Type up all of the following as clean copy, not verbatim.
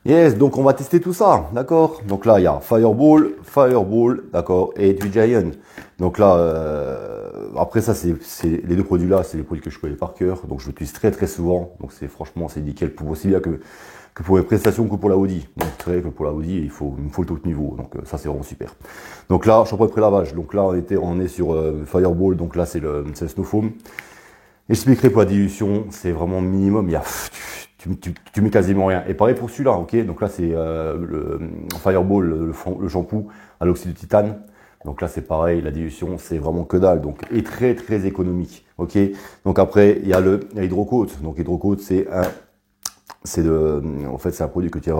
Yes, donc on va tester tout ça, d'accord. Donc là, il y a Fireball, d'accord, et du Giant. Donc là, après ça, c'est les deux produits là, c'est les produits que je connais par cœur, donc je l'utilise très très souvent. Donc c'est franchement, c'est nickel pour aussi bien que pour les prestations que pour la Audi. Donc c'est vrai que pour la Audi, il me faut le tout niveau. Donc ça, c'est vraiment super. Donc là, shampoing de pré-lavage. Donc là, on est sur Fireball. Donc là, c'est le Snow Foam. Expliquerai pour la dilution, c'est vraiment minimum. Il y a tu mets quasiment rien. Et pareil pour celui-là, ok. Donc là, c'est le Fireball, le shampoo à l'oxyde de titane. Donc là, c'est pareil, la dilution, c'est vraiment que dalle. Donc, et très très économique, ok. Donc après, il y a le HydroCoat. Donc HydroCoat, en fait, c'est un produit que tu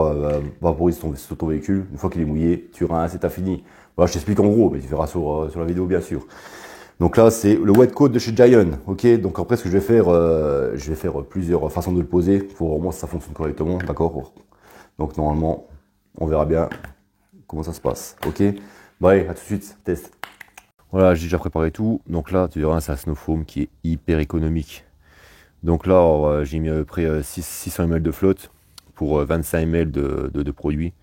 vaporises sur ton véhicule. Une fois qu'il est mouillé, tu rinces et t'as fini. Voilà, je t'explique en gros, mais tu verras sur la vidéo, bien sûr. Donc là, c'est le wet coat de chez Giant, ok. Donc après, ce que je vais faire plusieurs façons de le poser pour au moins si ça fonctionne correctement, d'accord. Donc normalement, on verra bien comment ça se passe, ok. Bon allez, à tout de suite, test. Voilà, j'ai déjà préparé tout. Donc là, tu verras, c'est un Snow Foam qui est hyper économique. Donc là, j'ai mis à peu près 600 ml de flotte pour 25 ml de produit.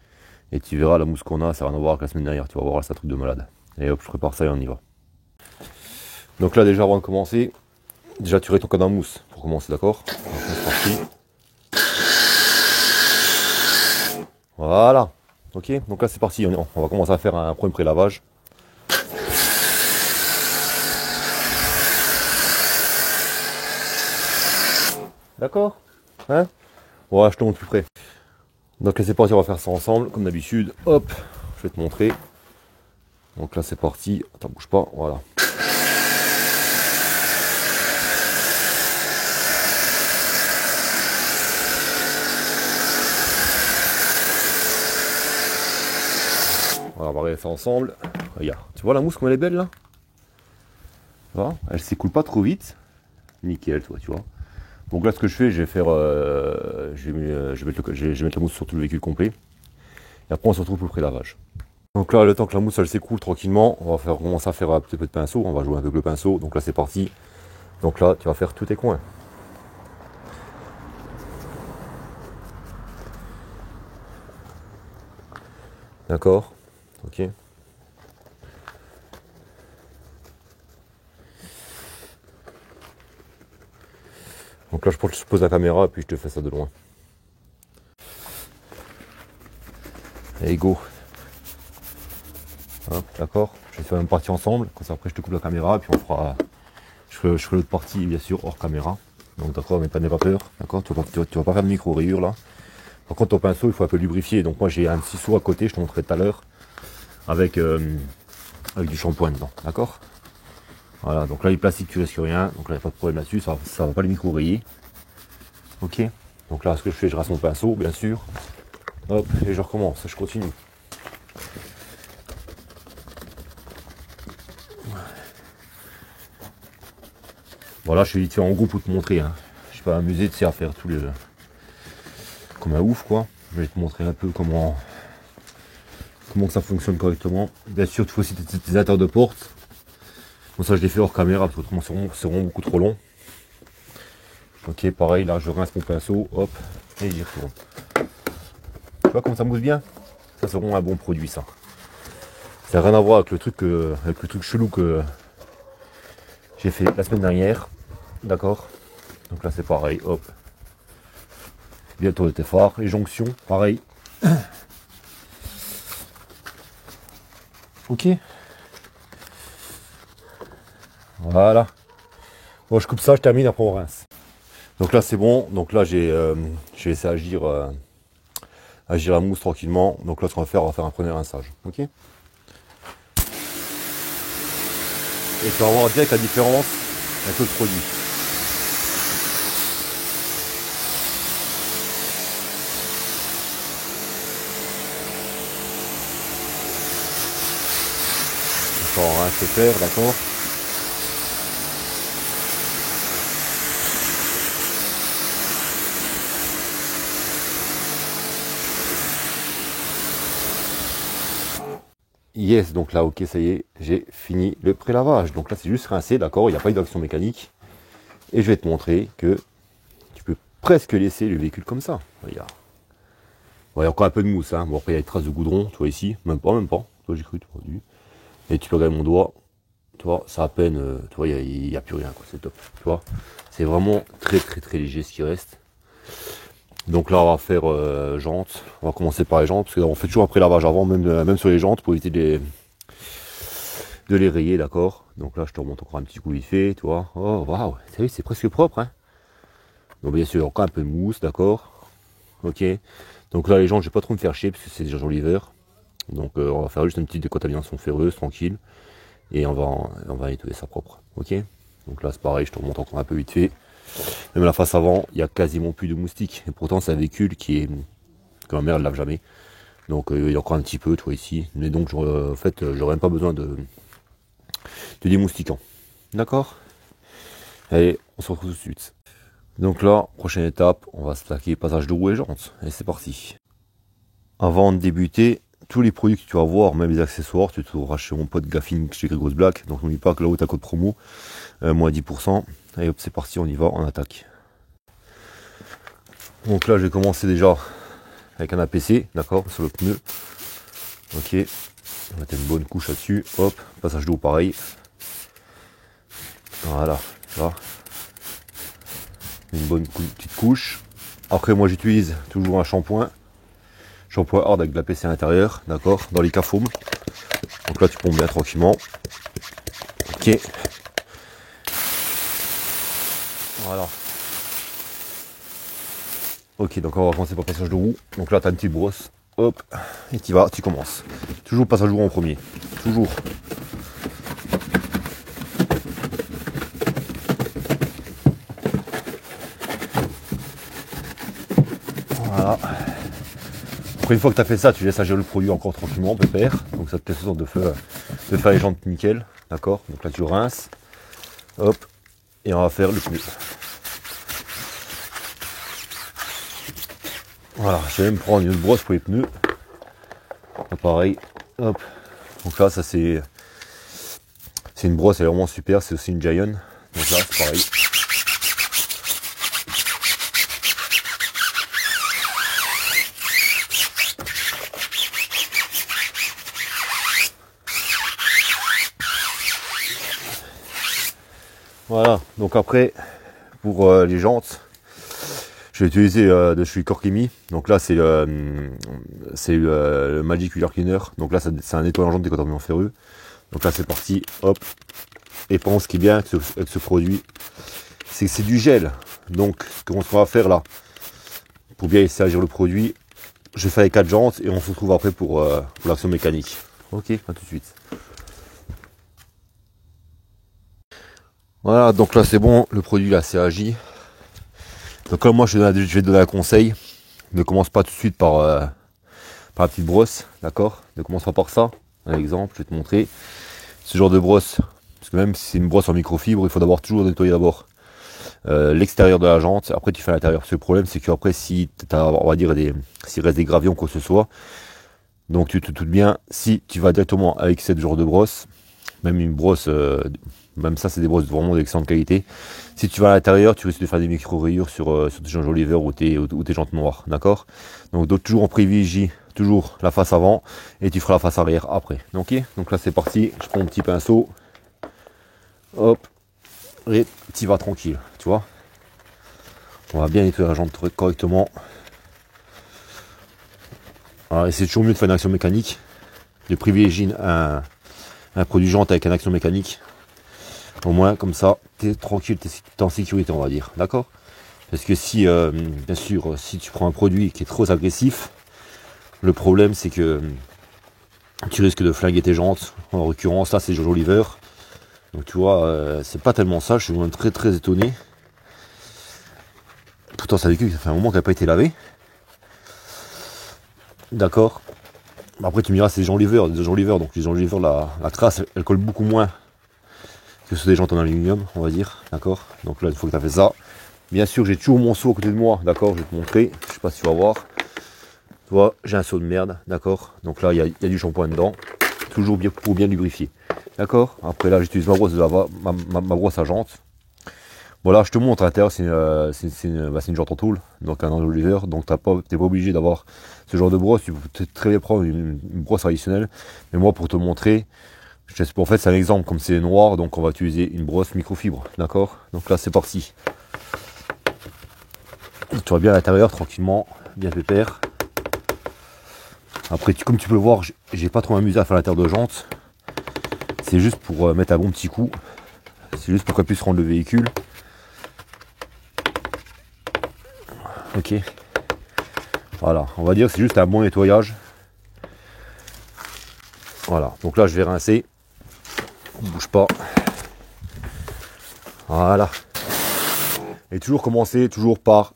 Et tu verras la mousse qu'on a, ça n'a rien à voir avec la semaine dernière. Tu vas voir, c'est un truc de malade. Et hop, je prépare ça et on y va. Donc là, déjà avant de commencer, déjà tu ton code en mousse pour commencer, d'accord. C'est parti. Voilà. Ok, donc là c'est parti, on va commencer à faire un premier pré-lavage. D'accord. Hein. Voilà, je te montre plus près. Donc là c'est parti, on va faire ça ensemble, comme d'habitude. Hop, je vais te montrer. Donc là c'est parti, attends, bouge pas, voilà. Voilà, on va regarder ça ensemble. Regarde, tu vois la mousse comme elle est belle là. Voilà, elle s'écoule pas trop vite. Nickel, toi, tu vois. Donc là, ce que je fais, je vais faire, je vais mettre la mousse sur tout le véhicule complet. Et après, on se retrouve pour le pré-lavage. Donc là, le temps que la mousse elle s'écoule tranquillement, on va commencer à faire un petit peu de pinceau. On va jouer un peu avec le pinceau. Donc là, c'est parti. Donc là, tu vas faire tous tes coins. D'accord. Ok. Donc là, je pose la caméra et puis je te fais ça de loin. Allez, go. Hein, d'accord. Je vais faire une partie ensemble. Comme ça, après, je te coupe la caméra et puis on fera. Je ferai l'autre partie, bien sûr, hors caméra. Donc d'accord, mais n'aie pas peur. D'accord. Tu vas pas faire de micro-rayures là. Par contre, ton pinceau, il faut un peu lubrifier. Donc moi, j'ai un ciseau à côté, je te montrerai tout à l'heure, avec du shampoing dedans. D'accord. Voilà, donc là, les plastiques, tu risques rien. Donc là, il n'y a pas de problème là-dessus. Ça va pas les micro-rayer. Ok. Donc là, ce que je fais, je rase mon pinceau, bien sûr. Hop, et je recommence, je continue. Voilà, je suis vite fait en groupe pour te montrer. Hein. Je suis pas amusé de à faire tout le. Comme un ouf, quoi. Je vais te montrer un peu comment ça fonctionne correctement. Bien sûr, tu faut aussi tes utilisateurs de porte. Bon, ça, je l'ai fait hors caméra parce que autrement, c'est vraiment beaucoup trop long. Ok, pareil, là, je rince mon pinceau, hop, et j'y retourne. Tu vois comme ça mousse bien? Ça, c'est vraiment un bon produit, ça. Ça n'a rien à voir avec le truc chelou que j'ai fait la semaine dernière. D'accord. Donc là, c'est pareil, hop. Bien tourner tes phares, les jonctions, pareil. Ok. Voilà. Bon, je coupe ça, je termine, après on rince. Donc là, c'est bon. Donc là, j'ai laissé agir la mousse tranquillement. Donc là, ce qu'on va faire un premier rinçage. Ok. Et tu vas voir direct la différence avec le produit. Donc on rince le fer, d'accord. Yes, donc là, ok, ça y est, j'ai fini le pré-lavage. Donc là, c'est juste rincé, d'accord, il n'y a pas eu d'action mécanique. Et je vais te montrer que tu peux presque laisser le véhicule comme ça. Regarde. Ouais, il y a encore un peu de mousse, hein. Bon, après, il y a des traces de goudron, tu vois, ici. Même pas. Toi, j'ai cru, tu vois, et tu peux regarder mon doigt. Tu vois, ça à peine, tu vois, il n'y a plus rien, quoi. C'est top. Tu vois, c'est vraiment très, très, très léger ce qui reste. Donc là, on va faire jantes. On va commencer par les jantes, parce qu'on fait toujours un pré-lavage avant, même sur les jantes, pour éviter de les rayer, d'accord. Donc là, je te remonte encore un petit coup vite fait, tu vois. Oh, waouh, t'as vu, c'est presque propre, hein. Donc bien sûr, encore un peu de mousse, d'accord. Ok. Donc là, les jantes, je vais pas trop me faire chier, parce que c'est déjà l'hiver. Donc on va faire juste une petite décontamination ferreuse, tranquille. Et on va nettoyer ça propre, ok. Donc là, c'est pareil, je te remonte encore un peu vite fait. Même la face avant, il y a quasiment plus de moustiques. Et pourtant, c'est un véhicule que ma mère ne lave jamais. Donc il y a encore un petit peu, tu vois, ici. Mais donc, en fait, j'aurais même pas besoin de démoustiquant. D'accord. Allez, on se retrouve tout de suite. Donc là, prochaine étape, on va se plaquer passage de roues et jantes. Et c'est parti. Avant de débuter, tous les produits que tu vas voir, même les accessoires, tu trouveras chez mon pote Gaffin chez Grégos Black. Donc n'oublie pas que là-haut, tu as code promo, moins 10%. Allez hop, c'est parti, on y va, on attaque. Donc là, j'ai commencé déjà avec un APC, d'accord, sur le pneu. Ok, on va mettre une bonne couche là-dessus. Hop, passage d'eau pareil. Voilà, là. Une bonne petite couche. Après, moi, j'utilise toujours un shampoing hard avec de l'APC à l'intérieur, d'accord, dans les cafomes. Donc là, tu pompes bien tranquillement. Ok. Voilà. Ok, donc on va commencer par le passage de roue. Donc là, tu as une petite brosse. Hop, et tu vas, tu commences. Toujours passage de roue en premier. Toujours. Voilà. Après, une fois que tu as fait ça, tu laisses agir le produit encore tranquillement, pépère. Donc ça te laisse le temps de faire les jantes nickel. D'accord. Donc là, tu rinces. Hop. Et on va faire le pneu. Voilà, je vais même prendre une brosse pour les pneus. Là, pareil. Hop. Donc là, ça c'est une brosse, elle est vraiment super. C'est aussi une Giant. Donc là, c'est pareil. Voilà, donc après, pour les jantes, je vais utiliser de chez Corkimi. Donc là, c'est le Magic Wheeler Cleaner. Donc là, c'est un nettoyant jante décontaminant ferreux. Donc là, c'est parti, hop. Et par contre, ce qui est bien avec ce produit, c'est que c'est du gel. Donc, ce qu'on va faire là, pour bien laisser agir le produit, je fais les 4 jantes et on se retrouve après pour l'action mécanique. Ok, à tout de suite. Voilà, donc là c'est bon, le produit là c'est agi. Donc là moi je vais te donner un conseil. Ne commence pas tout de suite par la petite brosse, d'accord. Ne commence pas par ça. Un exemple, je vais te montrer. Ce genre de brosse, parce que même si c'est une brosse en microfibre, il faut d'abord toujours nettoyer d'abord l'extérieur de la jante. Après tu fais l'intérieur. Parce que le problème c'est qu'après si t'as, on va dire s'il reste des gravillons quoi que ce soit, donc tu te doutes bien, si tu vas directement avec cette genre de brosse, même une brosse, même ça c'est des brosses vraiment d'excellente qualité. Si tu vas à l'intérieur, tu risques de faire des micro-rayures sur tes jantes Oliver ou tes jantes noires, d'accord. Donc toujours on privilégie toujours la face avant et tu feras la face arrière après. Ok, donc là c'est parti, je prends mon petit pinceau, hop, et tu vas tranquille, tu vois. On va bien nettoyer la jante correctement. Alors, et c'est toujours mieux de faire une action mécanique, de privilégier un produit jante avec une action mécanique. Au moins, comme ça, tu es tranquille, tu es en sécurité, on va dire. D'accord. Parce que si, bien sûr, si tu prends un produit qui est trop agressif, le problème, c'est que tu risques de flinguer tes jantes. En l'occurrence, là, c'est Jojo Oliver. Donc, tu vois, c'est pas tellement ça. Je suis même très, très étonné. Pourtant, ça fait un moment qu'elle n'a pas été lavé. D'accord. Après, tu me diras, c'est des Jojo Oliver. Donc, les Jojo Oliver, la trace, elle colle beaucoup moins que sur des jantes en aluminium, on va dire, d'accord. Donc là, il faut que tu as fait ça. Bien sûr, j'ai toujours mon seau à côté de moi, d'accord, je vais te montrer, je sais pas si tu vas voir. Tu vois, j'ai un seau de merde, d'accord. Donc là, il y a du shampoing dedans, toujours bien pour bien lubrifier, d'accord. Après là, j'utilise ma brosse ma brosse à jante Voilà, je te montre à l'intérieur, c'est une jante en tôle, donc un enlever, donc t'es pas obligé d'avoir ce genre de brosse, tu peux très bien prendre une brosse traditionnelle, mais moi pour te montrer, en fait c'est un exemple, comme c'est noir, donc on va utiliser une brosse microfibre, d'accord? Donc là c'est parti. Tu vois bien à l'intérieur, tranquillement, bien pépère. Après, comme tu peux le voir, j'ai pas trop amusé à faire l'intérieur de jante, c'est juste pour mettre un bon petit coup, c'est juste pour qu'elle puisse rendre le véhicule. Ok, voilà, on va dire que c'est juste un bon nettoyage. Voilà, donc là je vais rincer, on bouge pas. Voilà, et toujours commencer par,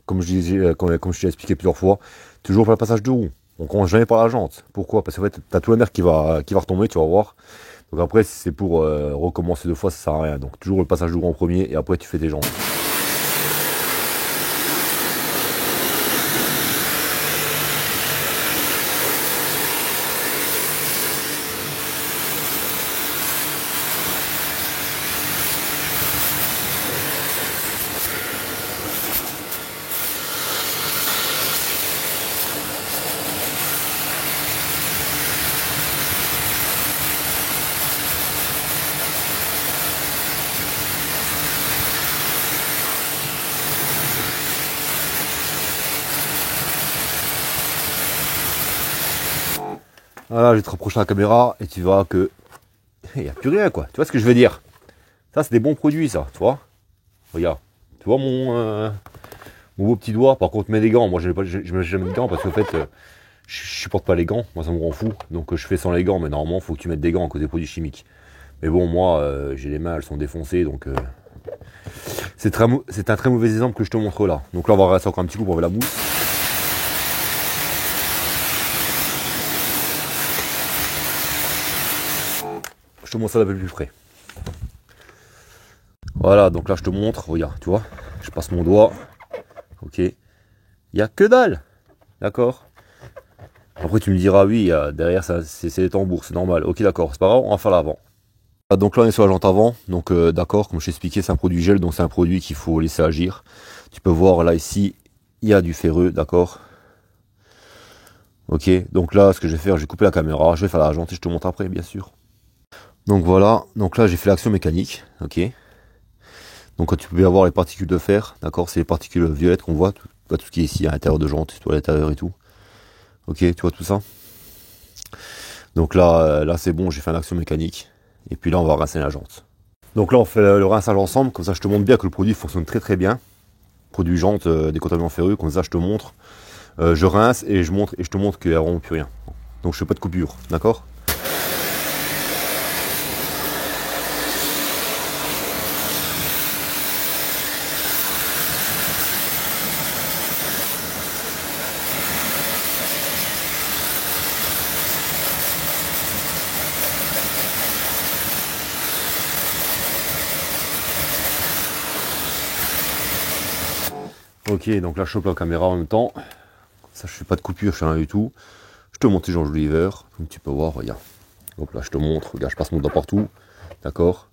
comme je t'ai expliqué plusieurs fois, toujours par le passage de roue. On commence jamais par la jante. Pourquoi? Parce qu'en fait, tu as tout la mer qui va retomber, tu vas voir. Donc après, si c'est pour recommencer 2 fois, ça sert à rien. Donc toujours le passage de roue en premier et après tu fais tes jantes. Voilà, je vais te rapprocher la caméra et tu verras que il n'y a plus rien, quoi. Tu vois ce que je veux dire? Ça, c'est des bons produits, ça, tu vois. Regarde, tu vois mon beau petit doigt. Par contre, mets des gants. Moi, je mets jamais de gants parce qu'en fait, je supporte pas les gants. Moi, ça me rend fou. Donc, je fais sans les gants. Mais normalement, il faut que tu mettes des gants à cause des produits chimiques. Mais bon, moi, j'ai les mains, elles sont défoncées. Donc, c'est un très mauvais exemple que je te montre là. Donc là, on va rester encore un petit coup pour enlever la mousse. Je te montre ça d'un peu plus près. Voilà, donc là je te montre, regarde, tu vois, je passe mon doigt, ok, il n'y a que dalle, d'accord. Après tu me diras, oui, derrière c'est les tambours, c'est normal, ok d'accord, c'est pas grave, on va faire l'avant. Donc là on est sur la jante avant, donc d'accord, comme je t'ai expliqué, c'est un produit gel, donc c'est un produit qu'il faut laisser agir. Tu peux voir là ici, il y a du ferreux, d'accord. Ok, donc là ce que je vais faire, j'ai coupé la caméra, je vais faire la jante et je te montre après, bien sûr. Donc voilà, donc là j'ai fait l'action mécanique, ok. Donc quand tu peux avoir les particules de fer, d'accord, c'est les particules violettes qu'on voit, tout ce qui est ici à l'intérieur de jante, tout à l'intérieur et tout. Ok, tu vois tout ça. Donc là c'est bon, j'ai fait une action mécanique. Et puis là on va rincer la jante. Donc là on fait le rinçage ensemble, comme ça je te montre bien que le produit fonctionne très très bien. Produit jante, décontaminant ferreux, comme ça je te montre. Je rince et je te montre qu'il n'y a vraiment plus rien. Donc je fais pas de coupure, d'accord? Ok, donc là je chope la caméra en même temps. Ça je fais pas de coupure, je fais rien du tout. Je te montre les janges Oliver, comme tu peux voir, regarde. Hop là je te montre, regarde, je passe mon doigt partout. D'accord?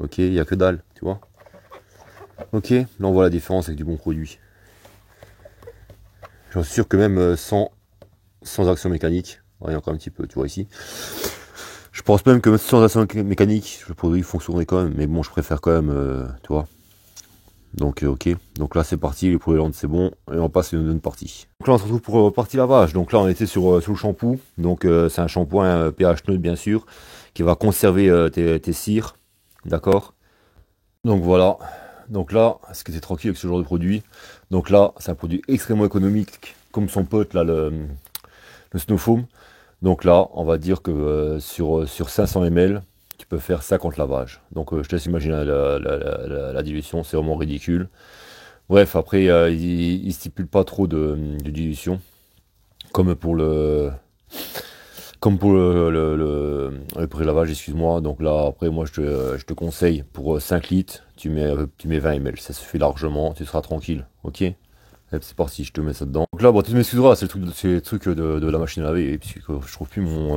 Ok, il n'y a que dalle, tu vois. Ok, là on voit la différence avec du bon produit. J'en suis sûr que même sans action mécanique, il y a encore un petit peu, tu vois ici. Je pense même que même sans action mécanique, le produit fonctionnerait quand même, mais bon, je préfère quand même, tu vois. Donc ok, donc là c'est parti, les produits c'est bon, et on passe à une deuxième partie. Donc là on se retrouve pour partie lavage, donc là on était sur le shampoo, donc c'est un shampoing pH neutre bien sûr, qui va conserver tes cires, d'accord. Donc voilà, donc là, est-ce que tu es tranquille avec ce genre de produit? Donc là, c'est un produit extrêmement économique, comme son pote là, le Snow Foam. Donc là, on va dire que sur 500 ml, tu peux faire 50 lavages. Donc je te laisse imaginer la dilution, c'est vraiment ridicule. Bref, après, il stipule pas trop de dilution, comme pour le pré-lavage, excuse-moi. Donc là, après, moi, je te conseille pour 5 litres, tu mets 20 ml. Ça se fait largement, tu seras tranquille. Ok? C'est parti, je te mets ça dedans. Donc là, bon, tu m'excuseras, c'est le truc de la machine à laver, puisque je trouve plus mon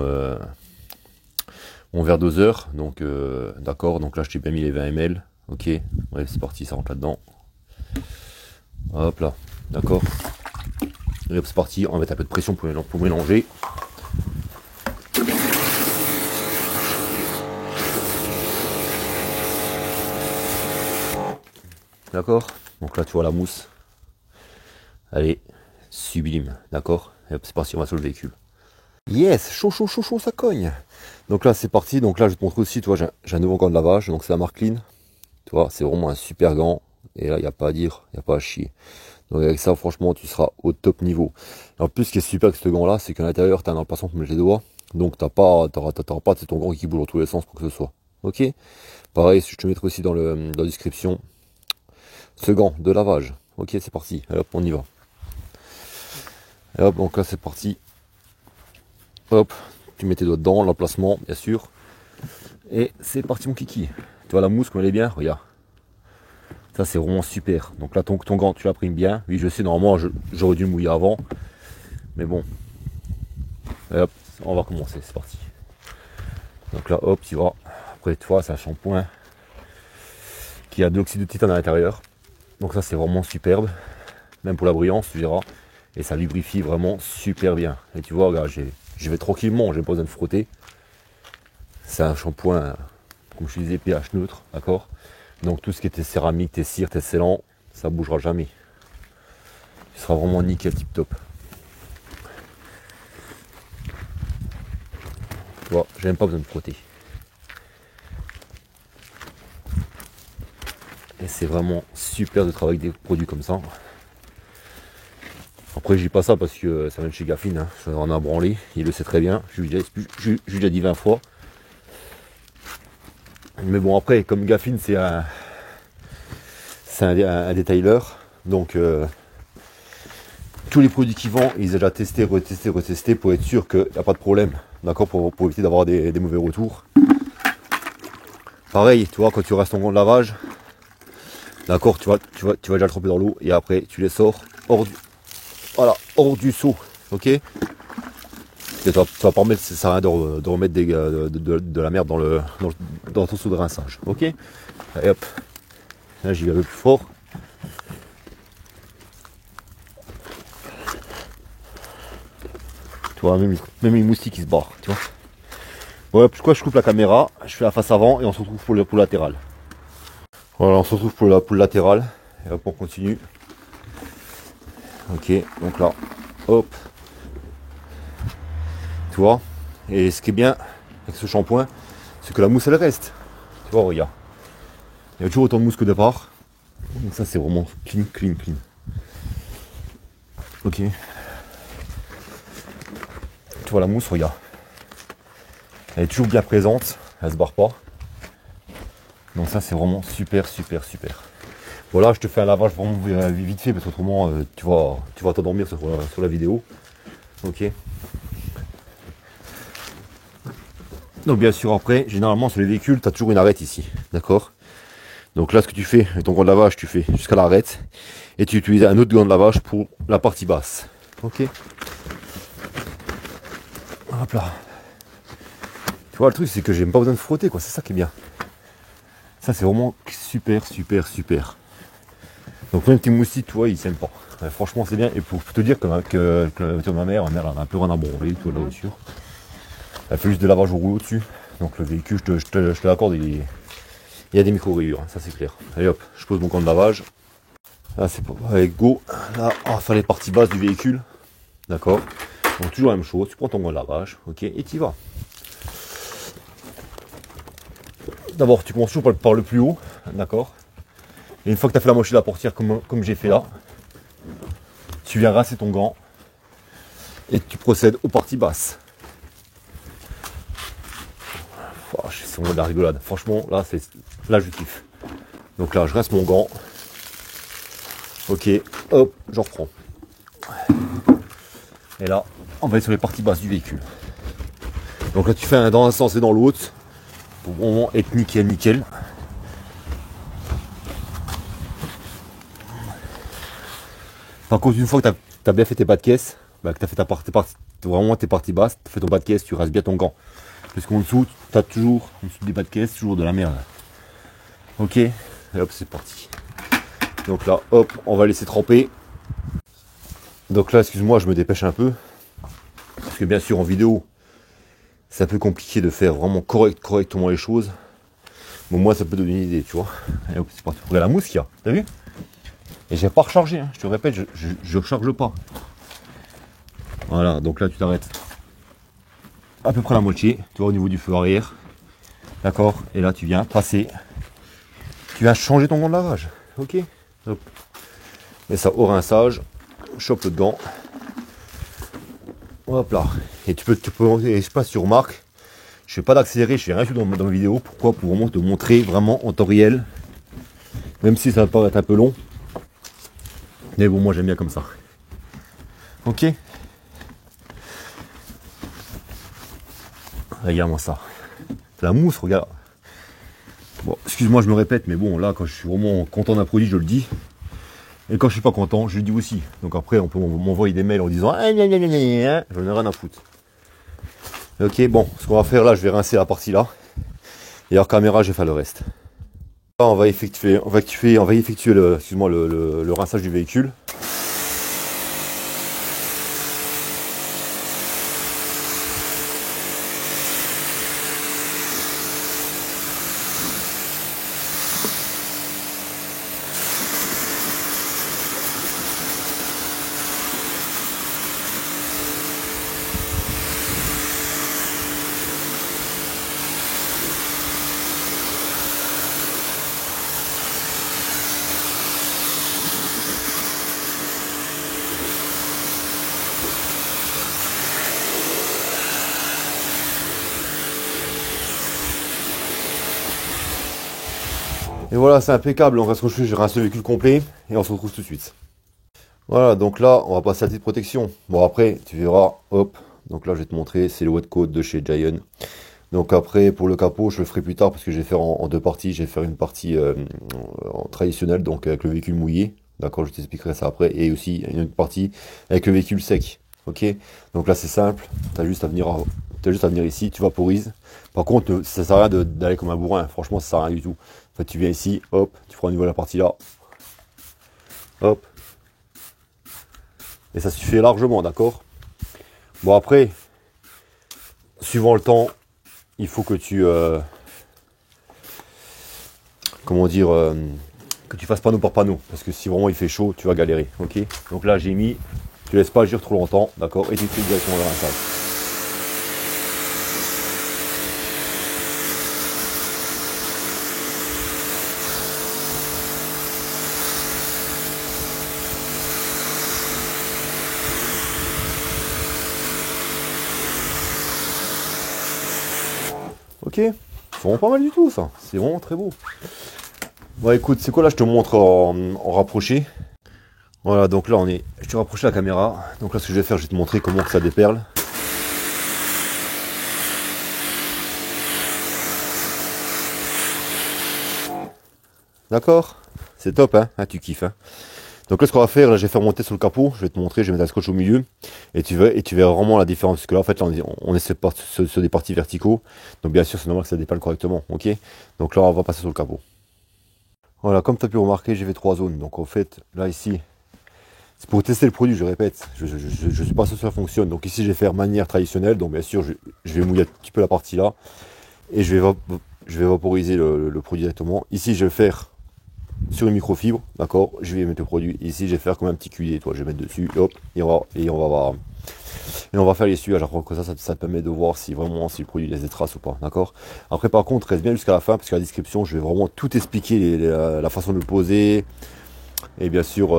verre doseur. Donc, d'accord, donc là, je t'ai bien mis les 20 ml. Ok, ouais, c'est parti, ça rentre là-dedans. Hop là, d'accord. Et hop, c'est parti, on va mettre un peu de pression pour mélanger. D'accord. Donc là, tu vois la mousse. Elle est sublime, d'accord. Et hop, c'est parti, on va sur le véhicule. Yes, chaud, chaud, chaud, chaud, ça cogne. Donc là, c'est parti. Donc là, je vais te montrer aussi, tu vois, j'ai un nouveau gant de lavage. Donc c'est la marque Clean. Tu vois, c'est vraiment un super gant. Et là, il n'y a pas à dire, il n'y a pas à chier. Donc avec ça, franchement, tu seras au top niveau. Et en plus, ce qui est super avec ce gant-là, c'est qu'à l'intérieur, tu as un emplacement pour mettre les doigts. Donc t'auras pas ton gant qui bouge dans tous les sens, quoi que ce soit. Ok. Pareil, je te mettrai aussi dans la description ce gant de lavage. Ok, c'est parti. Allez, hop, on y va. Et hop, donc là, c'est parti. Hop, tu mets tes doigts dedans, l'emplacement, bien sûr. Et c'est parti, mon kiki. Tu vois la mousse, comme elle est bien, regarde. Ça, c'est vraiment super. Donc là, ton gant, tu l'imprimes bien. Oui, je sais, normalement, j'aurais dû le mouiller avant. Mais bon. Et hop, on va commencer, c'est parti. Donc là, hop, tu vois. Après, tu vois, c'est un shampoing qui a de l'oxyde de titane à l'intérieur. Donc ça, c'est vraiment superbe. Même pour la brillance, tu verras. Et ça lubrifie vraiment super bien. Et tu vois, regarde, je vais tranquillement, j'ai pas besoin de frotter. C'est un shampoing, comme je disais, pH neutre, d'accord. Donc tout ce qui était céramique, tes cires, tes scellants, ça bougera jamais. Il sera vraiment nickel, tip top. Tu vois, j'ai même pas besoin de frotter. Et c'est vraiment super de travailler avec des produits comme ça. Après, je dis pas ça parce que ça vient de chez Gaffine, hein. Ça en a branlé, il le sait très bien. Je lui ai déjà dit 20 fois. Mais bon, après, comme Gaffine, c'est un détailleur. Donc, tous les produits qu'ils vendent, ils ont déjà testé, retesté pour être sûr qu'il n'y a pas de problème. D'accord, pour éviter d'avoir des mauvais retours. Pareil, tu vois, quand tu restes ton gant de lavage, d'accord, tu vas déjà le tremper dans l'eau et après, tu les sors hors du seau. Ok. Tu vas pas remettre, ça sert à rien de remettre de la merde dans ton seau de rinçage. Ok. Et hop. Là, j'y vais un peu plus fort. Tu vois, même les moustiques qui se barrent. Tu vois. Ouais, pourquoi je coupe la caméra, je fais la face avant et on se retrouve pour le latéral. Voilà, on se retrouve pour le latéral. Et hop, on continue. Ok, donc là, hop. Tu vois. Et ce qui est bien avec ce shampoing, c'est que la mousse elle reste. Tu vois, regarde. Il y a toujours autant de mousse que de part. Donc ça c'est vraiment clean, clean, clean. Ok. Tu vois la mousse, regarde. Elle est toujours bien présente, elle se barre pas. Donc ça c'est vraiment super, super, super. Voilà, je te fais un lavage vraiment vite fait parce qu'autrement tu vas t'endormir sur la vidéo. Ok. Donc bien sûr après, généralement sur les véhicules, tu as toujours une arête ici. D'accord. Donc là ce que tu fais, avec ton gant de lavage, tu fais jusqu'à l'arête. Et tu utilises un autre gant de lavage pour la partie basse. Ok. Hop là. Tu vois le truc c'est que j'ai même pas besoin de frotter quoi, c'est ça qui est bien. Ça c'est vraiment super, super, super. Donc même tes moustiques, tu vois, ils s'aiment pas. Franchement c'est bien. Et pour te dire que la voiture de ma mère elle a un peu rien à branler, tu vois, la voiture. Elle fait juste des lavages au rouleau dessus. Donc le véhicule, je te l'accorde, il y a des micro-rayures, ça c'est clair. Allez hop, je pose mon gant de lavage. Là c'est pas avec go. Là, on va faire les parties basses du véhicule. D'accord. Donc toujours la même chose, tu prends ton gant de lavage, ok, et tu y vas. D'abord tu commences toujours par le plus haut, d'accord. Et une fois que tu as fait la moitié de la portière comme j'ai fait là, tu viens rincer ton gant et tu procèdes aux parties basses. Oh, c'est vraiment de la rigolade. Franchement, là je kiffe. Donc là, je rince mon gant. Ok, hop, j'en reprends. Et là, on va aller sur les parties basses du véhicule. Donc là, tu fais dans un sens et dans l'autre pour vraiment être nickel, nickel. Par contre, une fois que tu as bien fait tes bas de caisse, bah, que tu as fait vraiment tes parties basses, tu fais ton bas de caisse, tu rinces bien ton gant. Parce qu'en dessous, tu as toujours, en dessous des bas de caisse, toujours de la merde. Ok. Et hop, c'est parti. Donc là, hop, on va laisser tremper. Donc là, excuse-moi, je me dépêche un peu. Parce que bien sûr, en vidéo, c'est un peu compliqué de faire vraiment correctement les choses. Bon, moi, ça peut donner une idée, tu vois. Et hop, c'est parti. Regarde la mousse qu'il y a, t'as vu? Et j'ai pas rechargé, hein. Je te répète, je recharge pas. Voilà, donc là, tu t'arrêtes à peu près la moitié, tu vois, au niveau du feu arrière. D'accord? Et là, tu viens passer. Tu viens changer ton gant de lavage. Ok? Hop. Et ça au rinçage. Chope dedans. Hop là. Et tu peux, et je sais pas si tu remarques, je fais pas d'accélérer, je fais rien du tout dans ma vidéo. Pourquoi? Pour vraiment te montrer vraiment en temps réel. Même si ça va paraître un peu long. Mais bon, moi j'aime bien comme ça. Ok? Regarde-moi ça. La mousse, regarde. Bon, excuse-moi, je me répète, mais bon, là, quand je suis vraiment content d'un produit, je le dis. Et quand je suis pas content, je le dis aussi. Donc après, on peut m'envoyer des mails en disant ah, gna, gna, gna, gna, j'en ai rien à foutre. Ok, bon, ce qu'on va faire là, je vais rincer la partie là. Et hors caméra, je vais faire le reste. Là, on va effectuer le, excuse-moi, le rinçage du véhicule. Et voilà, c'est impeccable. On va se retrouver, je rince le véhicule complet et on se retrouve tout de suite. Voilà, donc là, on va passer à la petite protection. Bon, après, tu verras, hop. Donc là, je vais te montrer, c'est le wet coat de chez Giant. Donc après, pour le capot, je le ferai plus tard parce que je vais faire en deux parties. Je vais faire une partie en traditionnelle, donc avec le véhicule mouillé. D'accord, je t'expliquerai ça après. Et aussi une autre partie avec le véhicule sec. Ok, donc là, c'est simple. Tu as juste à venir ici, tu vaporises. Par contre, ça sert à rien d'aller comme un bourrin. Franchement, ça sert à rien du tout. En fait, tu viens ici, hop, tu prends au niveau de la partie là. Hop. Et ça suffit largement, d'accord? Bon, après, suivant le temps, il faut que tu... comment dire... que tu fasses panneau par panneau. Parce que si vraiment il fait chaud, tu vas galérer. Ok? Donc là, j'ai mis... Tu laisses pas agir trop longtemps, d'accord? Et tu fais directement le rinçage. Ok, c'est vraiment pas mal du tout ça, c'est vraiment très beau. Bon écoute, c'est quoi là, je te montre en rapproché. Voilà, donc là je te rapproche la caméra. Donc là ce que je vais faire, je vais te montrer comment que ça déperle. D'accord? C'est top hein, tu kiffes hein. Donc là ce qu'on va faire, là je vais faire monter sur le capot, je vais te montrer, je vais mettre un scotch au milieu. Et tu verras vraiment la différence. Parce que là en fait là, on est sur des parties verticaux. Donc bien sûr c'est normal que ça déperle correctement. Ok. Donc là on va passer sur le capot. Voilà, comme tu as pu remarquer, j'ai fait 3 zones. Donc en fait, là ici, c'est pour tester le produit, je répète. Je ne suis pas sûr que ça fonctionne. Donc ici, je vais faire manière traditionnelle. Donc bien sûr, je vais mouiller un petit peu la partie là. Et je vais vaporiser le produit directement. Ici, je vais faire sur une microfibre. D'accord. Je vais mettre le produit. Ici, je vais faire comme un petit cuillé. Toi, je vais mettre dessus. Hop. Et on va faire l'essuiage. Alors que ça te permet de voir si vraiment si le produit laisse des traces ou pas. D'accord. Après, par contre, reste bien jusqu'à la fin parce qu'à la description, je vais vraiment tout expliquer, la façon de le poser. Et bien sûr,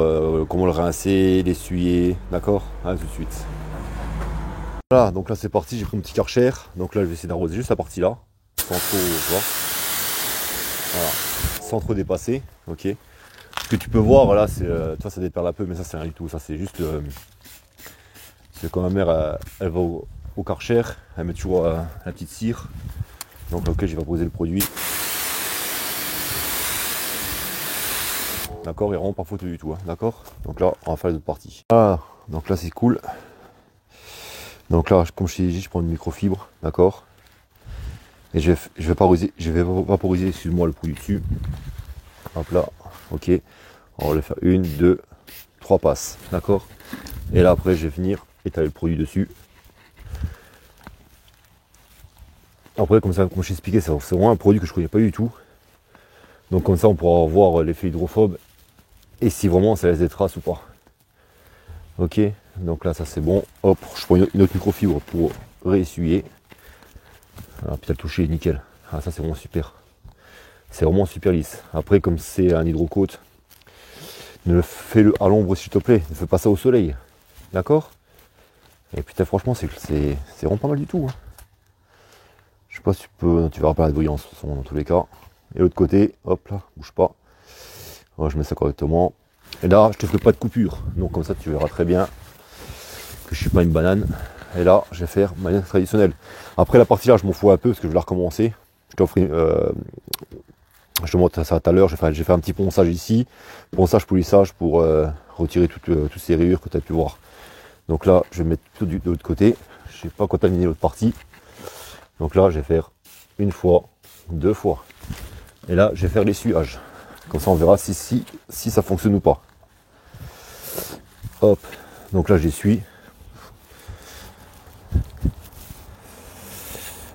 comment le rincer, l'essuyer. D'accord. À tout de suite. Voilà, donc là c'est parti. J'ai pris mon petit Karcher. Donc là, je vais essayer d'arroser juste la partie là. Sans trop, tu vois. Voilà. Sans trop dépasser. Ok. Ce que tu peux voir là, c'est, toi ça déperle un peu, mais ça c'est rien du tout. Ça c'est juste... c'est quand ma mère, elle va au Karcher, elle met toujours la petite cire. Donc ok, je vais poser le produit. D'accord, il n'y a vraiment pas photo du tout. Hein, d'accord. Donc là, on va faire les autres parties. Ah, donc là c'est cool. Donc là, comme je t'ai dit, je prends une microfibre, d'accord. Et je vais vaporiser, excuse-moi, le produit dessus. Hop là, ok. On va le faire 1, 2, 3 passes, d'accord. Et là après je vais venir étaler le produit dessus. Après comme ça, comme je t'ai expliqué, c'est vraiment un produit que je connais pas du tout. Donc comme ça on pourra voir l'effet hydrophobe et si vraiment ça laisse des traces ou pas. Ok, donc là ça c'est bon. Hop, je prends une autre microfibre pour réessuyer. Ah, puis t'as le touché, nickel. Ah, ça c'est vraiment super. C'est vraiment super lisse. Après comme c'est un hydrocoat, fais-le à l'ombre s'il te plaît. Ne fais pas ça au soleil. D'accord. Et putain franchement c'est vraiment pas mal du tout. Hein. Je sais pas si tu peux. Tu verras pas la brillance de toute façon dans tous les cas. Et l'autre côté, hop là, bouge pas. Ouais, je mets ça correctement. Et là, je te fais pas de coupure. Donc comme ça, tu verras très bien que je suis pas une banane. Et là, je vais faire ma ligne traditionnelle. Après la partie là, je m'en fous un peu parce que je vais la recommencer. Je te montre ça tout à l'heure. J'ai fait un petit ponçage ici. Ponçage, polissage pour retirer toutes ces rayures que tu as pu voir. Donc là, je vais mettre tout de l'autre côté. Je n'ai pas contaminé l'autre partie. Donc là, je vais faire une fois, 2 fois. Et là, je vais faire l'essuyage. Comme ça, on verra si ça fonctionne ou pas. Hop. Donc là, j'essuie.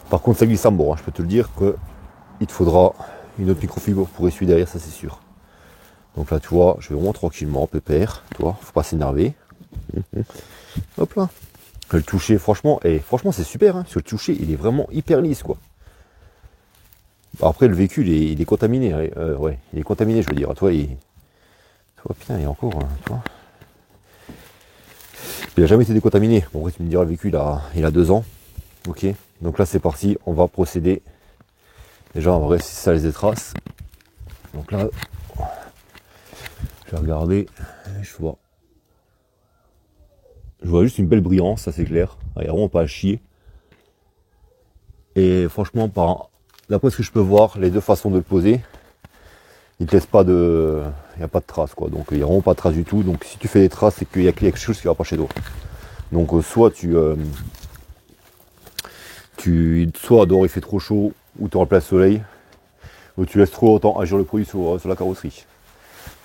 Par contre, ça glisse à mort. Hein. Je peux te le dire qu'il te faudra une autre microfibre pour essuyer derrière, ça c'est sûr. Donc là, tu vois, je vais vraiment tranquillement, pépère. Tu vois, faut pas s'énerver. Hop là. Le toucher, franchement, c'est super. Hein, parce que le toucher, il est vraiment hyper lisse, quoi. Après, le véhicule, il est contaminé. Ouais, il est contaminé, je veux dire. Toi, putain, il y a encore, tu vois. Il n'a jamais été décontaminé. Bon, après, tu me diras, le véhicule, il a 2 ans. Ok. Donc là, c'est parti. On va procéder. Déjà, on va voir si ça laisse des traces. Donc là, je vais regarder. Je vois juste une belle brillance, ça c'est clair. Il n'y a vraiment pas à chier. Et franchement, d'après ce que je peux voir, les deux façons de le poser, il ne te laisse pas de. Il n'y a pas de traces quoi. Donc il n'y a vraiment pas de traces du tout. Donc si tu fais des traces, c'est qu'il y a quelque chose qui va pas chez toi. Donc soit soit dehors il fait trop chaud, ou tu remplaces le soleil, ou tu laisses trop longtemps agir le produit sur la carrosserie.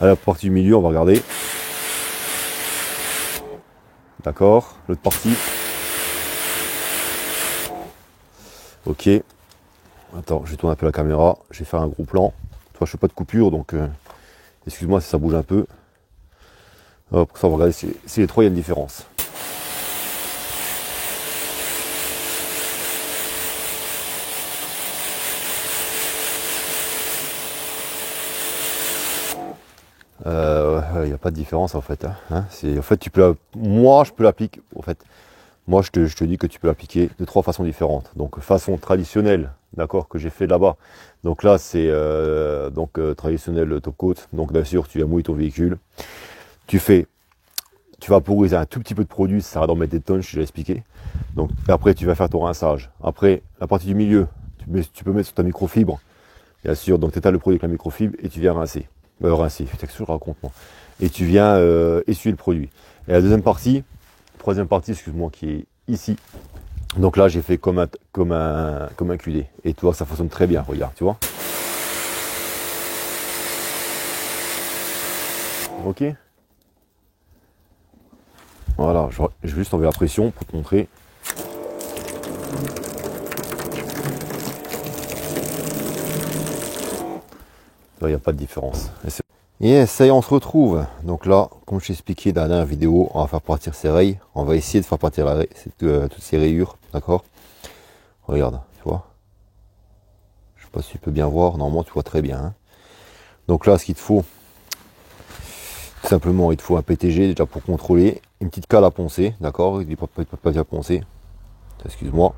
À la partie du milieu, on va regarder. D'accord, l'autre partie. Ok. Attends, je vais tourner un peu la caméra. Je vais faire un gros plan. Toi, je fais pas de coupure, donc excuse-moi si ça bouge un peu. Pour ça, on va regarder si les trois, il y a une différence. Il n'y a pas de différence en fait. En fait, moi, je peux l'appliquer. En fait, moi, je te dis que tu peux l'appliquer de 3 façons différentes. Donc, façon traditionnelle, d'accord, que j'ai fait là-bas. Donc là, c'est traditionnel top coat. Donc, bien sûr, tu vas mouiller ton véhicule. Tu vaporiser un tout petit peu de produit, ça sert à d'en mettre des tonnes, je t'ai expliqué. Donc, après, tu vas faire ton rinçage. Après, la partie du milieu, tu peux mettre sur ta microfibre, bien sûr. Donc, tu étales le produit avec la microfibre et tu viens rincer. Putain, que je raconte moi. Et tu viens essuyer le produit. Et la troisième partie, excuse-moi, qui est ici. Donc là, j'ai fait comme un QD. Et tu vois, ça fonctionne très bien, regarde, tu vois. Ok. Voilà, je vais juste enlever la pression pour te montrer. Il n'y a pas de différence. Et ça y est, on se retrouve. Donc là, comme je t'ai expliqué dans la dernière vidéo, on va faire partir ces rayes. On va essayer de faire partir toutes ces rayures. D'accord. Regarde, tu vois. Je sais pas si tu peux bien voir. Normalement, tu vois très bien. Hein. Donc là, ce qu'il te faut, tout simplement, il te faut un PTG déjà pour contrôler. Une petite cale à poncer. D'accord. Il ne peut pas déjà poncer. Excuse-moi.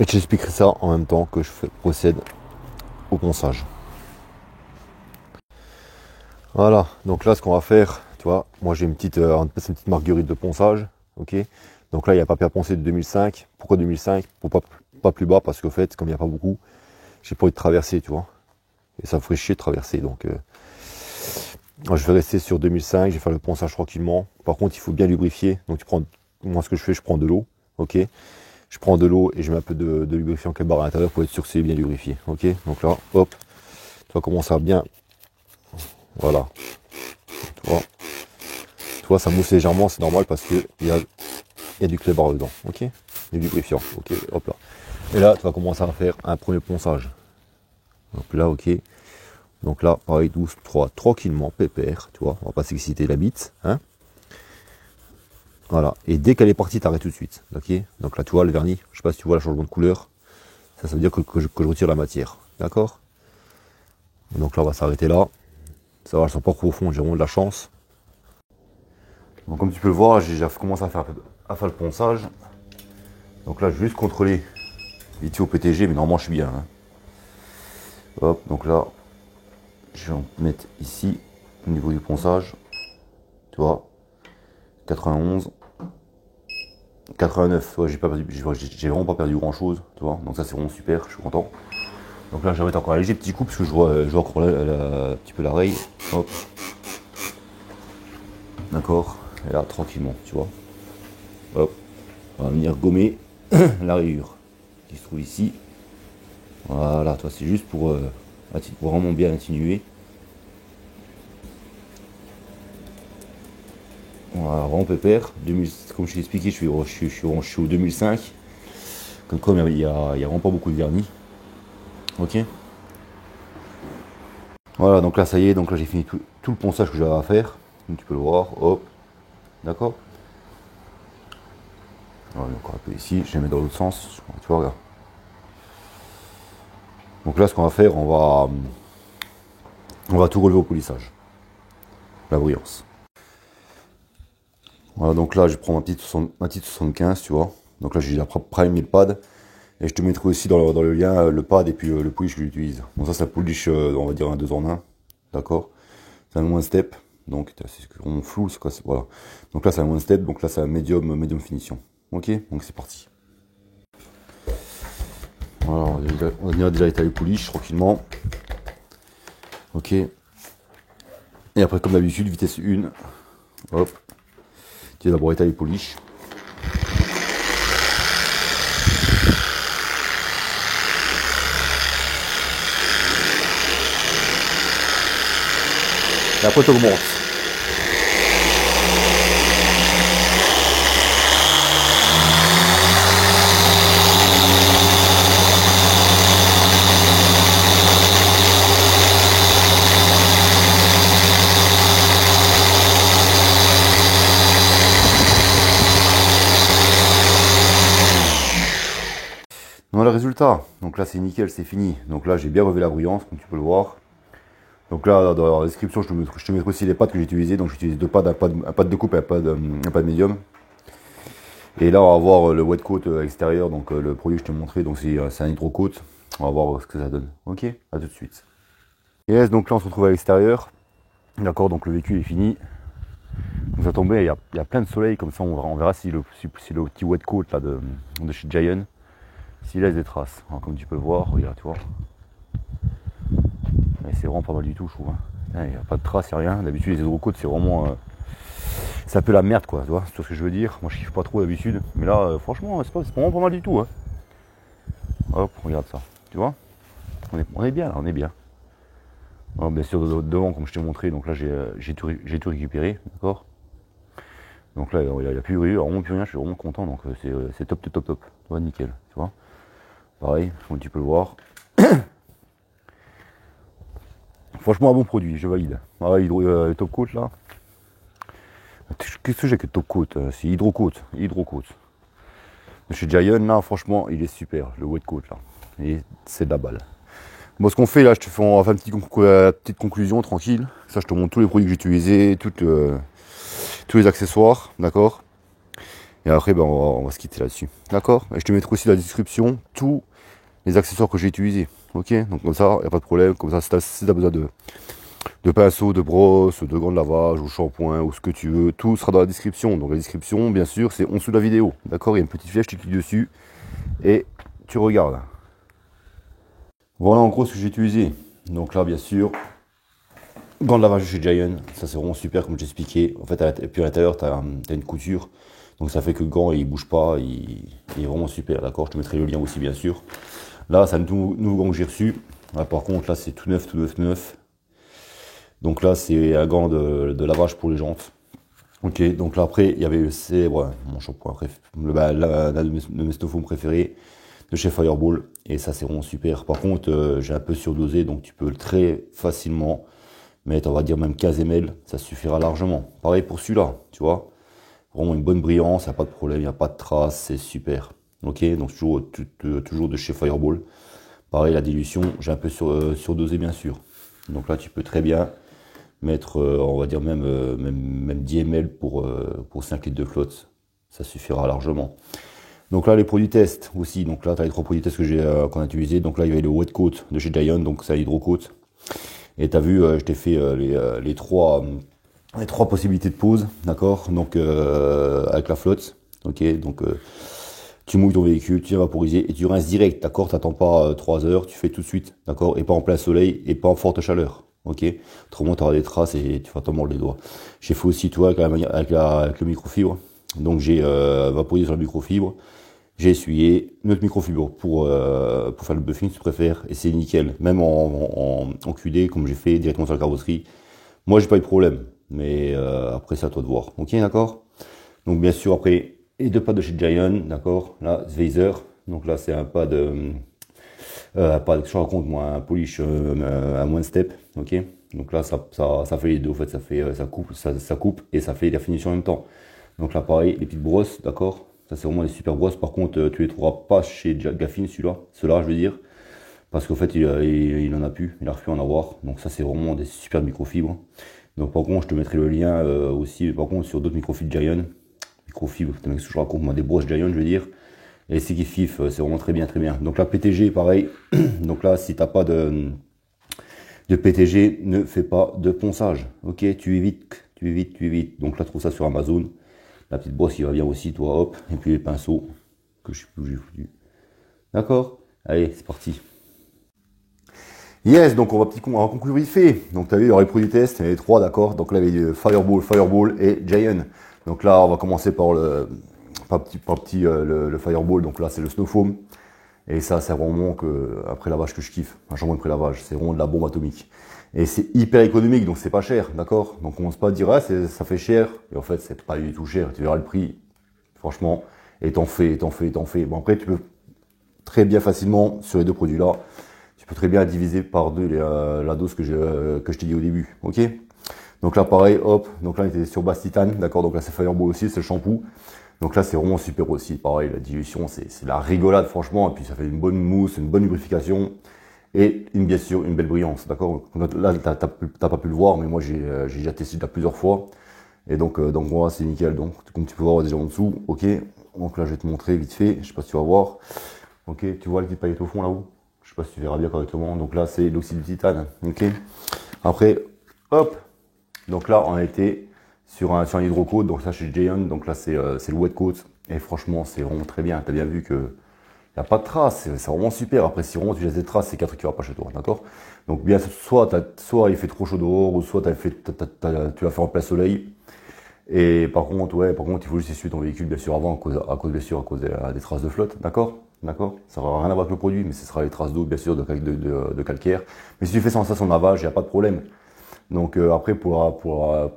Et je t'expliquerai ça en même temps que je procède au ponçage. Voilà, donc là ce qu'on va faire, tu vois, moi j'ai une petite marguerite de ponçage, ok. Donc là il y a papier à poncer de 2005. Pourquoi 2005? Pour pas plus bas, parce qu'en fait, comme il n'y a pas beaucoup, j'ai pas envie de traverser, tu vois. Et ça me ferait chier de traverser, donc je vais rester sur 2005, je vais faire le ponçage tranquillement. Par contre, il faut bien lubrifier. Donc moi ce que je fais, je prends de l'eau, ok. Je prends de l'eau et je mets un peu de lubrifiant barre à l'intérieur pour être sûr que c'est bien lubrifié, ok. Donc là, hop, tu vas commencer à bien Voilà. Tu vois, ça mousse légèrement, c'est normal parce que il y a du clébar dedans. Ok. Il y a du lubrifiant. Ok. Hop là. Et là, tu vas commencer à faire un premier ponçage. Donc là, ok. Donc là, pareil, 12, 3, tranquillement, pépère. Tu vois, on va pas s'exciter la bite. Hein. Voilà. Et dès qu'elle est partie, t'arrêtes tout de suite. Ok. Donc là, tu vois, le vernis. Je sais pas si tu vois le changement de couleur. Ça veut dire que je retire la matière. D'accord. Donc là, on va s'arrêter là. Ça va, elles sont pas profondes, j'ai vraiment de la chance. Donc comme tu peux le voir, j'ai déjà commencé à faire le ponçage. Donc là, je vais juste contrôler les tuyaux PTG, mais normalement je suis bien. Hein. Hop, donc là, je vais en mettre ici, au niveau du ponçage. Tu vois, 91, 89. Ouais, j'ai vraiment pas perdu grand chose. Tu vois, donc ça c'est vraiment super, je suis content. Donc là, je vais mettre encore un léger petit coup, parce que je vois encore un petit peu la raye. Hop. D'accord. Et là, tranquillement, tu vois. Hop. On va venir gommer la rayure qui se trouve ici. Voilà, toi c'est juste pour vraiment bien atténuer. Voilà, vraiment pépère. 2000, comme je t'ai expliqué, je suis au 2005. Comme il y a vraiment pas beaucoup de vernis. Ok. Voilà, donc là ça y est, donc là j'ai fini tout le ponçage que j'avais à faire. Comme tu peux le voir, hop. D'accord. Voilà, encore un peu ici, je vais mettre dans l'autre sens. Tu vois, regarde. Donc là ce qu'on va faire, on va tout relever au polissage. La brillance. Voilà, donc là je prends ma petite 75, tu vois. Donc là j'ai déjà primé le pad. Et je te mettrai aussi dans le lien le pad et puis le polish que j'utilise. Donc ça c'est un polish, on va dire un 2 en 1. D'accord. C'est un one step. Donc c'est vraiment flou, c'est quoi, voilà. Donc là c'est un one step, donc là c'est un medium finition. Ok, donc c'est parti. Voilà, on va déjà étaler le polish tranquillement. Ok. Et après comme d'habitude, vitesse 1. Hop. Tu vas d'abord étaler le polish. Et après tu augmentes. Voilà le résultat. Donc là c'est nickel, c'est fini. Donc là j'ai bien relevé la brillance, comme tu peux le voir. Donc là dans la description je te mettrai aussi les pads que j'ai utilisés. Donc j'utilise deux pads, un pad de coupe et un pad médium. Et là on va voir le wet coat extérieur, donc le produit que je t'ai montré, donc c'est un hydro coat. On va voir ce que ça donne. Ok, à tout de suite. Yes, donc là on se retrouve à l'extérieur. D'accord, donc le véhicule est fini. Donc ça tombait, il y a plein de soleil, comme ça on verra si le petit wet coat là de chez Giant, s'il laisse des traces. Alors, comme tu peux le voir, regarde, tu vois. Et c'est vraiment pas mal du tout, je trouve. Hein. Il n'y a pas de traces, il n'y a rien. D'habitude, les hydrocoats, c'est vraiment. C'est un peu la merde, quoi, tu vois. C'est ce que je veux dire. Moi, je kiffe pas trop d'habitude. Mais là, franchement, c'est vraiment pas mal du tout. Hein. Hop, regarde ça. Tu vois, on est bien, là, on est bien. Alors, bien sûr, devant, comme je t'ai montré, donc là, j'ai tout récupéré, d'accord. Donc là, il n'y a plus vraiment plus rien. Je suis vraiment content. Donc, c'est top, top, top, top. Tu vois, nickel, tu vois. Pareil, comme tu peux le voir. Franchement, un bon produit, je valide. Ah, top coat là. Qu'est-ce que j'ai que top coat? C'est hydro coat. Chez Giant là, franchement, il est super, le wet coat là. Et c'est de la balle. Bon, ce qu'on fait là, on va faire une petite conclusion tranquille. Ça, je te montre tous les produits que j'ai utilisés, tous les accessoires, d'accord. Et après, ben, on va se quitter là-dessus, d'accord. Et je te mettrai aussi dans la description tous les accessoires que j'ai utilisés. Ok, donc comme ça, il n'y a pas de problème. Comme ça, si tu as besoin de pinceau, de brosse, de gants de lavage, ou shampoing, ou ce que tu veux, tout sera dans la description. Donc la description, bien sûr, c'est en dessous de la vidéo. D'accord, il y a une petite flèche, tu cliques dessus et tu regardes. Voilà en gros ce que j'ai utilisé. Donc là, bien sûr, gants de lavage chez Giant, ça c'est vraiment super comme j'ai expliqué. En fait, et puis à l'intérieur, tu as une couture. Donc ça fait que le gant, il bouge pas, il est vraiment super. D'accord, je te mettrai le lien aussi, bien sûr. Là, c'est un nouveau gant que j'ai reçu. Là, par contre, là, c'est tout neuf, tout neuf, tout neuf. Donc là, c'est un gant de lavage pour les jantes. Ok, donc là après, il y avait le célèbre, mon shampoing l'un de mes Snowfoam préférés, de chez Fireball, et ça c'est vraiment super. Par contre, j'ai un peu surdosé, donc tu peux très facilement mettre, on va dire même 15 ml, ça suffira largement. Pareil pour celui-là, tu vois, vraiment une bonne brillance, il n'y a pas de problème, il n'y a pas de traces, c'est super. Ok, donc toujours de chez Fireball. Pareil, la dilution, j'ai un peu surdosé bien sûr. Donc là, tu peux très bien mettre, on va dire même 10 ml pour 5 litres de flotte. Ça suffira largement. Donc là, les produits test aussi. Donc là, tu as les 3 produits test qu'on a utilisés. Donc là, il y avait le Wet Coat de chez Giant, donc c'est Hydro-Coat. Et tu as vu, je t'ai fait les trois possibilités de pose, d'accord. Donc avec la flotte, ok. Donc tu mouilles ton véhicule, tu viens vaporiser et tu rinces direct, d'accord. T'attends pas 3 heures, tu fais tout de suite, d'accord. Et pas en plein soleil et pas en forte chaleur. Ok, autrement tu auras des traces et tu vas t'en mordre les doigts. J'ai fait aussi toi avec le microfibre. Donc j'ai vaporisé sur le microfibre, j'ai essuyé notre microfibre pour faire le buffing si tu préfères, et c'est nickel. Même en QD comme j'ai fait directement sur la carrosserie, moi j'ai pas eu de problème. Mais après c'est à toi de voir. Ok, d'accord. Donc bien sûr après les 2 pads de chez Giant, d'accord. Là Sveiser, donc là c'est un pad. Pas je raconte moi un polish à one step, ok. Donc là ça fait les deux en fait, ça coupe et ça fait la finition en même temps. Donc là pareil, les petites brosses, d'accord, ça c'est vraiment des super brosses. Par contre tu les trouveras pas chez Gaffin ceux-là je veux dire, parce qu'en fait il en a plus, il a refait en avoir. Donc ça c'est vraiment des super microfibres. Donc par contre je te mettrai le lien aussi par contre sur d'autres microfibres Giant, microfibres, je raconte moi des brosses Giant je veux dire. Et c'est qui fif, c'est vraiment très bien, très bien. Donc la PTG, pareil. Donc là, si t'as pas de PTG, ne fais pas de ponçage. Ok, tu évites. Donc là, trouve ça sur Amazon. La petite brosse qui va bien aussi, toi, hop. Et puis les pinceaux que je sais plus où j'ai foutu. D'accord. Allez, c'est parti. Yes, donc on va conclure vite fait. Donc tu as vu, il y aura les produits test, il y avait 3, d'accord. Donc là, il y avait Fireball et Giant. Donc là, on va commencer par le Fireball. Donc là, c'est le Snowfoam. Et ça, c'est vraiment après lavage que je kiffe. Un shampoing après lavage, c'est vraiment de la bombe atomique. Et c'est hyper économique, donc c'est pas cher, d'accord. Donc on commence pas à dire, ah, ça fait cher. Et en fait, c'est pas du tout cher. Tu verras le prix, franchement. Et t'en fais. Bon, après, tu peux très bien facilement, sur les 2 produits-là, tu peux très bien diviser par 2 la dose que je t'ai dit au début, ok. Donc là, pareil, hop. Donc là, on était sur base titane, d'accord. Donc là, c'est Fireball aussi, c'est le shampoo. Donc là, c'est vraiment super aussi. Pareil, la dilution, c'est la rigolade, franchement. Et puis, ça fait une bonne mousse, une bonne lubrification. Et bien sûr, une belle brillance, d'accord. Là, t'as pas pu le voir, mais moi, j'ai déjà testé ça plusieurs fois. Et donc moi, c'est nickel. Donc, comme tu peux voir déjà en dessous, ok. Donc là, je vais te montrer vite fait. Je sais pas si tu vas voir. Ok, tu vois les petites paillettes au fond là-haut. Je sais pas si tu verras bien correctement. Donc là, c'est l'oxyde de titane. Ok. Après, hop. Donc là, on a été sur un Hydro-Coat, donc ça chez Giant, donc là c'est le Wet Coat, et franchement c'est vraiment très bien. T'as bien vu que y a pas de traces, c'est vraiment super. Après si vraiment tu laisses des traces, c'est 4 qui va pas chez toi, d'accord. Donc bien soit il fait trop chaud dehors, ou soit tu l'as fait en plein soleil. Et par contre il faut juste essuyer ton véhicule bien sûr avant à cause des traces de flotte, d'accord. Ça n'aura rien à voir avec le produit, mais ce sera les traces d'eau bien sûr de calcaire. Mais si tu fais sans ça son lavage, il n'y a pas de problème. Donc après pour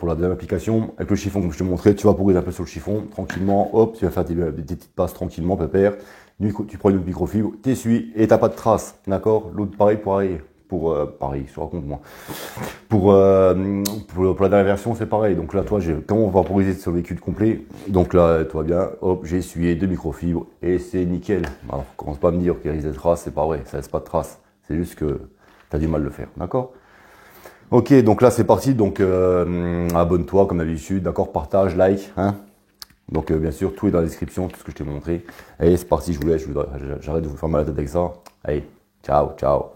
la deuxième application, avec le chiffon comme je te montrais, tu vas vaporiser un peu sur le chiffon, tranquillement, hop, tu vas faire des petites passes tranquillement, pépère. Tu prends une autre microfibre, t'essuies et t'as pas de traces, d'accord. L'autre pareil pareil, je raconte moi. Pour la dernière version, c'est pareil. Donc là, toi, quand on va vaporiser sur le véhicule complet, donc là, toi bien, hop, j'ai essuyé 2 microfibres et c'est nickel. Alors, commence pas à me dire qu'il y a des traces, c'est pas vrai, ça laisse pas de traces. C'est juste que t'as du mal de le faire, d'accord. Ok, donc là c'est parti, donc abonne-toi comme d'habitude, d'accord, partage, like, hein. Donc bien sûr, tout est dans la description, tout ce que je t'ai montré. Allez, c'est parti, je vous laisse, j'arrête de vous faire mal à la tête avec ça. Allez, ciao.